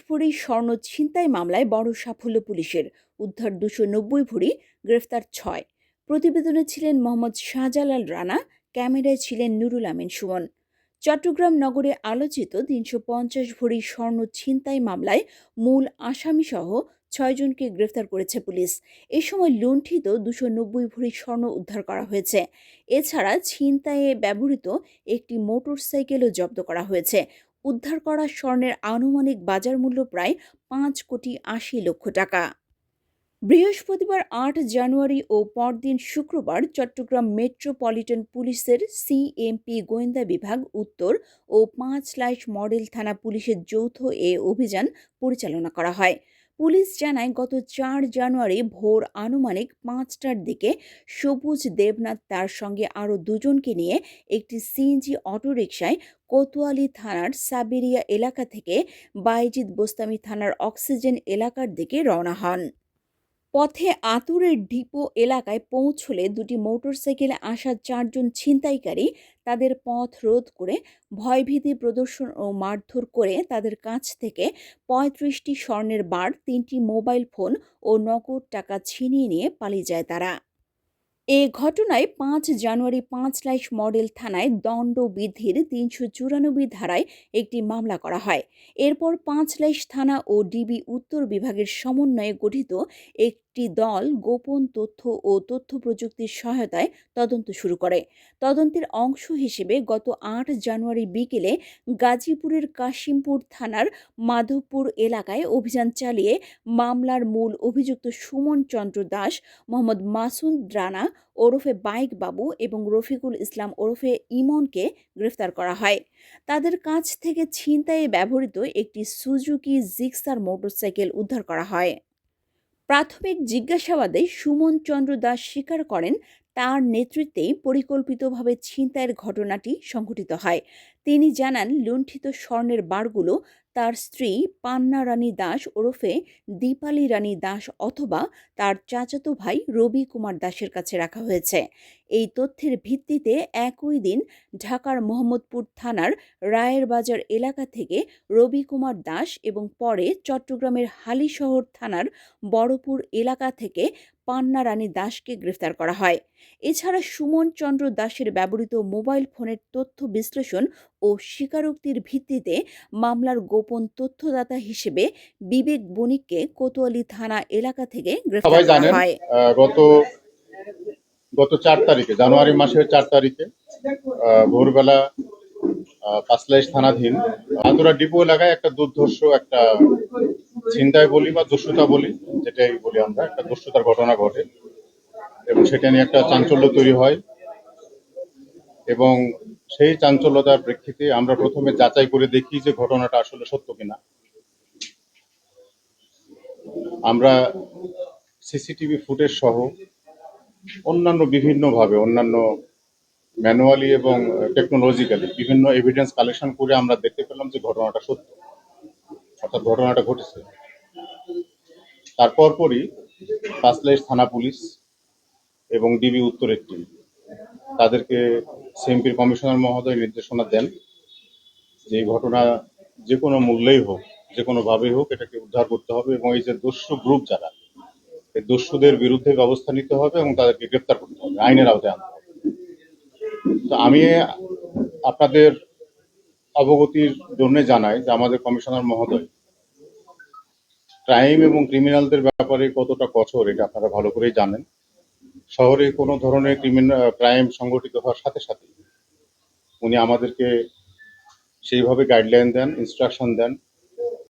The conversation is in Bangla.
ভরি স্বর্ণ ছিনতাই মামলায় বড় সাফল্য পুলিশের, উদ্ধার 290 ভরি, গ্রেফতার 6। প্রতিবেদনে ছিলেন মোহাম্মদ শাহজালাল রানা, ক্যামেরায় ছিলেন নুরুল আমিন সুমন। চট্টগ্রাম নগরে আলোচিত 350 ভরি স্বর্ণ ছিনতাই মামলায় মূল আসামিসহ 6 জনকে গ্রেফতার করেছে পুলিশ। এ সময় লুণ্ঠিত 290 ভরি স্বর্ণ উদ্ধার করা হয়েছে। এছাড়া ছিনতাইয়ে ব্যবহৃত একটি মোটরসাইকেলও জব্দ করা হয়েছে। উদ্ধার করা স্বর্ণের আনুমানিক বাজার মূল্য প্রায় 5,80,00,000 টাকা। বৃহস্পতিবার 8 জানুয়ারি ও পরদিন শুক্রবার চট্টগ্রাম মেট্রোপলিটন পুলিশের সিএমপি গোয়েন্দা বিভাগ উত্তর ও 5 মডেল থানা পুলিশের যৌথ এ অভিযান পরিচালনা করা হয়। পুলিশ জানায়, গত 4 জানুয়ারি ভোর আনুমানিক 5টার দিকে সবুজ দেবনাথ তার সঙ্গে আরও 2 জনকে নিয়ে একটি সিএনজি অটোরিকশায় কোতোয়ালি থানার সাবেরিয়া এলাকা থেকে বাইজিদ বোস্তামি থানার অক্সিজেন এলাকার দিকে রওনা হন। পথে আতুরের ডিপো এলাকায় পৌঁছলে দুটি মোটরসাইকেলে আসা 4 জন ছিনতাইকারী তাদের পথ রোধ করে ভয়ভীতি প্রদর্শন ও মারধর করে তাদের কাছ থেকে 35টি স্বর্ণের বার, 3টি মোবাইল ফোন ও নগদ টাকা ছিনিয়ে নিয়ে পালিয়ে যায় তারা। এ ঘটনায় 5 জানুয়ারি 5 মডেল থানায় দণ্ডবিধির 394 ধারায় একটি মামলা করা হয়। এরপর 5 থানা ও ডিবি উত্তর বিভাগের সমন্বয়ে গঠিত একটি দল গোপন তথ্য ও তথ্য প্রযুক্তির সহায়তায় তদন্ত শুরু করে। তদন্তের অংশ হিসেবে গত 8 জানুয়ারি বিকেলে গাজীপুরের কাশিমপুর থানার মাধবপুর এলাকায় অভিযান চালিয়ে মামলার মূল অভিযুক্ত সুমন চন্দ্র দাস, মোহাম্মদ মাসুদ রানা ওরফে বাইক বাবু এবং রফিকুল ইসলাম ওরফে ইমনকে গ্রেফতার করা হয়। তাদের কাছ থেকে ছিনতাইয়ে ব্যবহৃত একটি সুজুকি জিক্সার মোটরসাইকেল উদ্ধার করা হয়। প্রাথমিক জিজ্ঞাসাবাদে সুমন চন্দ্র দাস স্বীকার করেন, তার নেতৃত্বেই পরিকল্পিতভাবে ছিনতাইয়ের ঘটনাটি সংঘটিত হয়। তিনি জানান, লুণ্ঠিত স্বর্ণের বারগুলো তার স্ত্রী পান্না রানী দাস ওরফে দীপালি রানী দাস অথবা তার চাচাতো ভাই রবি কুমার দাসের কাছে রাখা হয়েছে। এই তথ্যের ভিত্তিতে একই দিন ঢাকার মোহাম্মদপুর থানার রায়ের বাজার এলাকা থেকে রবি কুমার দাস এবং পরে চট্টগ্রামের হালিশহর থানার বড়পুর এলাকা থেকে পান্না রানী দাসকে গ্রেফতার করা হয়। এছাড়া সুমন চন্দ্র দাসের ব্যবহৃত মোবাইল ফোনের তথ্য বিশ্লেষণ ও স্বীকারোক্তির ভিত্তিতে মামলার গোপন তথ্যদাতা হিসেবে বিবেক বণিককে কোতোয়ালি থানা এলাকা থেকে গ্রেফতার করা হয়। গত 4 তারিখে, জানুয়ারি মাসের 4 তারিখে ভোরবেলা 5 থানাধীন আতুরা ডিপো এলাকায় একটা দুর্ধর্ষ একটা ছিনতাই বলি বা দস্যুতা বলি, যেটাই বলি আমরা, একটা দস্যুতার ঘটনা ঘটে এবং সেটা নিয়ে একটা চাঞ্চল্য তৈরি হয়। এবং সেই চাঞ্চল্যতার প্রেক্ষিতে আমরা প্রথমে যাচাই করে দেখি যে ঘটনাটা আসলে সত্য কিনা। আমরা সিসিটিভি ফুটেজ সহ অন্যান্য বিভিন্নভাবে অন্যান্য ম্যানুয়ালি এবং টেকনোলজিক্যালি বিভিন্ন এভিডেন্স কালেকশন করে আমরা দেখতে পেলাম যে ঘটনাটা সত্য, অর্থাৎ ঘটনাটা ঘটেছে। তারপর পরই 5 থানা পুলিশ এবং ডিবি উত্তরের টিম তাদেরকে সিএমপির কমিশনার মহোদয় নির্দেশনা দেন যে এই ঘটনা যে কোনো মূল্যেই হোক, যে কোনোভাবেই হোক, এটাকে উদ্ধার করতে হবে এবং এই যে দস্যু গ্রুপ যারা, এই দস্যুদের বিরুদ্ধে ব্যবস্থা নিতে হবে এবং তাদেরকে গ্রেপ্তার করতে হবে, আইনের আওতায় আনতে হবে। তো আমি আপনাদের অবগতির জন্য জানাই যে আমাদের কমিশনার মহোদয় ক্রাইম এবং ক্রিমিনালদের ব্যাপারে কতটা কঠোর এটা আপনারা ভালো করেই জানেন। শহরে কোনো ধরনের ক্রাইম সংগঠিত হওয়ার সাথে সাথে উনি আমাদেরকে সেইভাবে গাইডলাইন দেন, ইনস্ট্রাকশন দেন